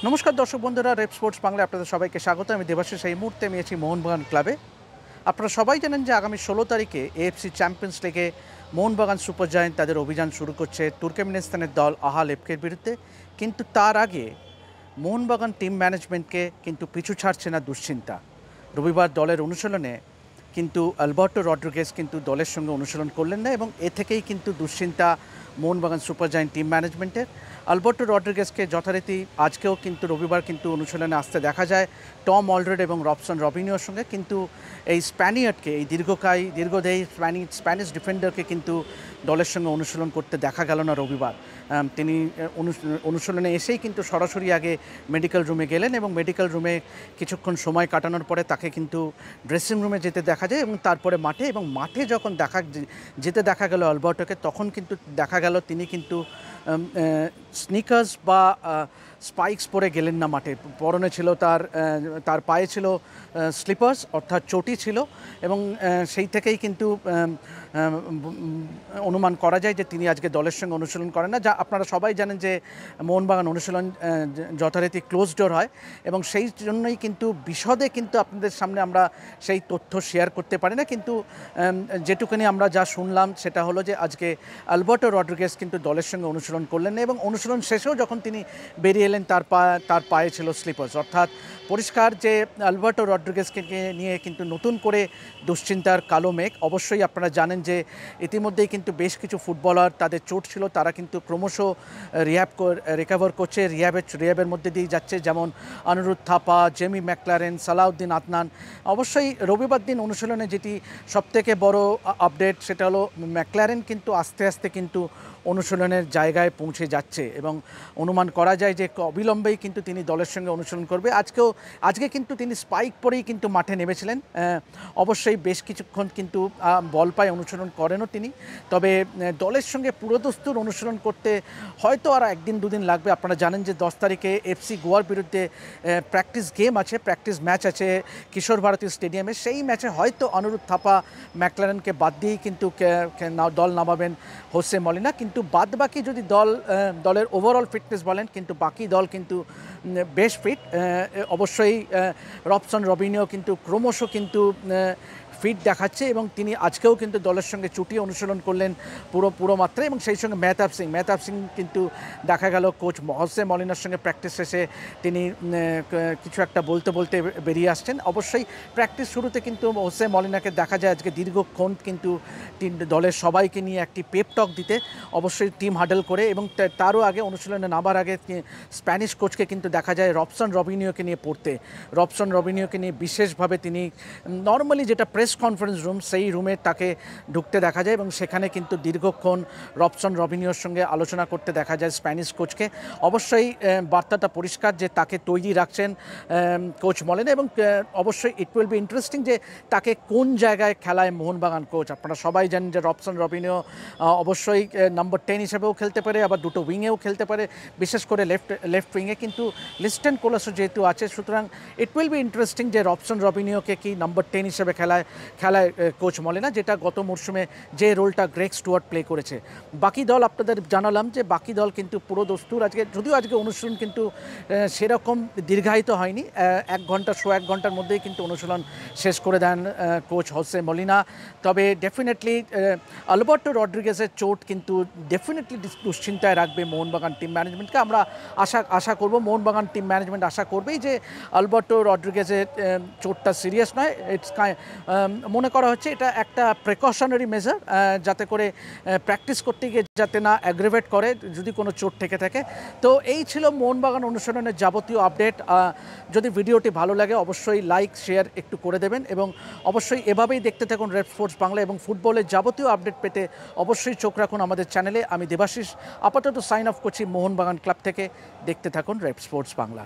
নমস্কার দর্শক বন্ধুরা, রেপ স্পোর্টস বাংলায় আপনাদের সবাইকে স্বাগত। আমি দেবাশিস। এই মুহূর্তে আমি আছি মোহনবাগান ক্লাবে। আপনারা সবাই জানেন যে আগামী 16 তারিখে এএফসি চ্যাম্পিয়ন্স লিগে মোহনবাগান সুপার জায়েন্ট তাদের অভিযান শুরু করছে তুর্কমেনিস্তানের দল আহাল এফকের বিরুদ্ধে। কিন্তু তার আগে মোহনবাগান টিম ম্যানেজমেন্টকে কিন্তু পিছু ছাড়ছে না দুশ্চিন্তা। রবিবার দলের অনুশীলনে কিন্তু আলবার্টো রড্রিগেজ কিন্তু দলের সঙ্গে অনুশীলন করলেন না এবং এ থেকেই কিন্তু দুশ্চিন্তা মোহনবাগান সুপার জায়েন্ট টিম ম্যানেজমেন্টের। আলবার্টো রড্রিগেজকে যথারীতি আজকেও কিন্তু রবিবার কিন্তু অনুশীলনে আসতে দেখা যায় টম অলরেড এবং রবসন রবিনিওর সঙ্গে। কিন্তু এই স্প্যানিয়ার্ডকে, এই দীর্ঘদেহী স্প্যানিশ ডিফেন্ডারকে কিন্তু দলের সঙ্গে অনুশীলন করতে দেখা গেল না রবিবার। তিনি অনুশীলনে এসেই কিন্তু সরাসরি আগে মেডিকেল রুমে গেলেন এবং মেডিকেল রুমে কিছুক্ষণ সময় কাটানোর পরে তাকে কিন্তু ড্রেসিং রুমে যেতে দেখা যায় এবং তারপরে মাঠে যখন যেতে দেখা গেল আলবার্টোকে, তখন কিন্তু দেখা গেল তিনি কিন্তু স্নিকার্স বা স্পাইকস পরে গেলেন না মাঠে। পরনে ছিল তার পায়ে ছিল স্লিপার্স, অর্থাৎ চটি ছিল এবং সেই থেকেই কিন্তু অনুমান করা যায় যে তিনি আজকে দলের সঙ্গে অনুশীলন করেন না। যা আপনারা সবাই জানেন যে মোহনবাগান অনুশীলন যথারীতি ক্লোজ ডোর হয় এবং সেই জন্যই কিন্তু বিশদে কিন্তু আপনাদের সামনে আমরা সেই তথ্য শেয়ার করতে পারি না। কিন্তু যেটুকুনি আমরা যা শুনলাম সেটা হলো যে আজকে আলবার্টো রড্রিগেজ কিন্তু দলের সঙ্গে অনুশীলন করলেন না এবং অনুশীলন শেষেও যখন তিনি বেরিয়ে এলেন তার পায়ে ছিল স্লিপার্স। অর্থাৎ পরিষ্কার যে আলবার্টো রড্রিগেজকে নিয়ে কিন্তু নতুন করে দুশ্চিন্তার কালো মেঘ। অবশ্যই আপনারা জানেন যে ইতিমধ্যেই কিন্তু বেশ কিছু ফুটবলার তাদের চোট ছিল, তারা কিন্তু ক্রমশ রিকভার করছে, রিহ্যাবের মধ্যে দিয়ে যাচ্ছে, যেমন অনুরুদ্ধ থাপা, জেমি ম্যাকলারেন, সালাউদ্দিন আদনান। অবশ্যই রবিবার দিন অনুশীলনে যেটি সবথেকে বড় আপডেট সেটা হলো ম্যাকলারেন কিন্তু আস্তে আস্তে কিন্তু অনুশীলনের জায়গায় পৌঁছে যাচ্ছে এবং অনুমান করা যায় যে অবিলম্বেই কিন্তু তিনি দলের সঙ্গে অনুশীলন করবে। আজকে কিন্তু তিনি স্পাইক পরেই কিন্তু মাঠে নেমেছিলেন। অবশ্যই বেশ কিছুক্ষণ কিন্তু বল পায়ে অনুশীলন করেনও তিনি। তবে দলের সঙ্গে পুরোদস্তুর অনুশীলন করতে হয়তো আর একদিন দুদিন লাগবে। আপনারা জানেন যে 10 তারিখে এফসি গোয়ার বিরুদ্ধে প্র্যাকটিস ম্যাচ আছে কিশোর ভারতী স্টেডিয়ামে। সেই ম্যাচে হয়তো অনুরুদ্ধ থাপা, ম্যাকলারেনকে বাদ দিয়েই কিন্তু দল নামাবেন হোসে মলিনা। কিন্তু বাদবাকি যদি দলের ওভারঅল ফিটনেস বলেন, কিন্তু বাকি দল কিন্তু বেশ ফিট। অবশ্যই রবসন রবিনিও কিন্তু ক্রমশ কিন্তু ফিট দেখাচ্ছে এবং তিনি আজকেও কিন্তু দলের সঙ্গে চুটিয়ে অনুশীলন করলেন পুরো মাত্রায় এবং সেই সঙ্গে মেহতাব সিং কিন্তু দেখা গেল কোচ হোসে মলিনার সঙ্গে প্র্যাকটিস শেষে তিনি কিছু একটা বলতে বেরিয়ে আসছেন। অবশ্যই প্র্যাকটিস শুরুতে কিন্তু হোসে মলিনাকে দেখা যায় আজকে দীর্ঘক্ষণ কিন্তু দলের সবাইকে নিয়ে একটি পেপ টক দিতে, অবশ্যই টিম হাডল করে, এবং তারও আগে অনুশীলনে নামার আগে স্প্যানিশ কোচকে কিন্তু দেখা যায় রবসন রবিনিওকে নিয়ে বিশেষভাবে তিনি নর্মালি যেটা প্রেস কনফারেন্স রুম, সেই রুমে তাকে ঢুকতে দেখা যায় এবং সেখানে কিন্তু দীর্ঘক্ষণ রবসন রবিনিওর সঙ্গে আলোচনা করতে দেখা যায় স্প্যানিশ কোচকে। অবশ্যই বার্তাটা পরিষ্কার যে তাকে তৈরি রাখছেন কোচ মলিনা এবং অবশ্যই ইট উইল বি ইন্টারেস্টিং যে তাকে কোন জায়গায় খেলায় মোহনবাগান কোচ। আপনারা সবাই জানেন যে রবসন রবিনিও অবশ্যই নাম্বার 10 হিসেবেও খেলতে পারে, আবার দুটো উইংয়েও খেলতে পারে, বিশেষ করে লেফট উইংয়ে। কিন্তু লিস্টেন কোলাসো যেহেতু আছে, সুতরাং ইট উইল বি ইন্টারেস্টিং যে রবসন রবিনিওকে কি নাম্বার 10 হিসেবে খেলায় কোচ মলিনা, যেটা গত মরশুমে যে রোলটা গ্রেগ স্টুয়ার্ট প্লে করেছে। বাকি দল আপনাদের জানালাম যে বাকি দল কিন্তু পুরো দস্তুর আজকে অনুশীলন কিন্তু সেরকম দীর্ঘায়িত হয়নি। 1 ঘন্টার মধ্যেই কিন্তু অনুশীলন শেষ করে দেন কোচ হোসে মলিনা। তবে ডেফিনেটলি আলবার্টো রড্রিগেজের চোট কিন্তু ডেফিনেটলি দুশ্চিন্তায় রাখবে মোহনবাগান টিম ম্যানেজমেন্টকে। আমরা আশা করব, মোহনবাগান টিম ম্যানেজমেন্ট আশা করবেই যে আলবার্টো রড্রিগেজের চোটটা সিরিয়াস নয়। মনে করা হচ্ছে এটা একটা প্রিকশনারি মেজার, যাতে করে প্র্যাকটিস করতে গিয়ে যাতে না অ্যাগ্রেভেট করে যদি কোনো চোট থেকে থাকে। তো এই ছিল মোহনবাগান অনুশীলনের যাবতীয় আপডেট। যদি ভিডিওটি ভালো লাগে অবশ্যই লাইক শেয়ার একটু করে দেবেন এবং অবশ্যই এভাবেই দেখতে থাকুন রেপ স্পোর্টস বাংলা এবং ফুটবলের যাবতীয় আপডেট পেতে অবশ্যই চোখ রাখুন আমাদের চ্যানেলে। আমি দেবাশিস আপাতত সাইন অফ করছি মোহনবাগান ক্লাব থেকে। দেখতে থাকুন রেপ স্পোর্টস বাংলা।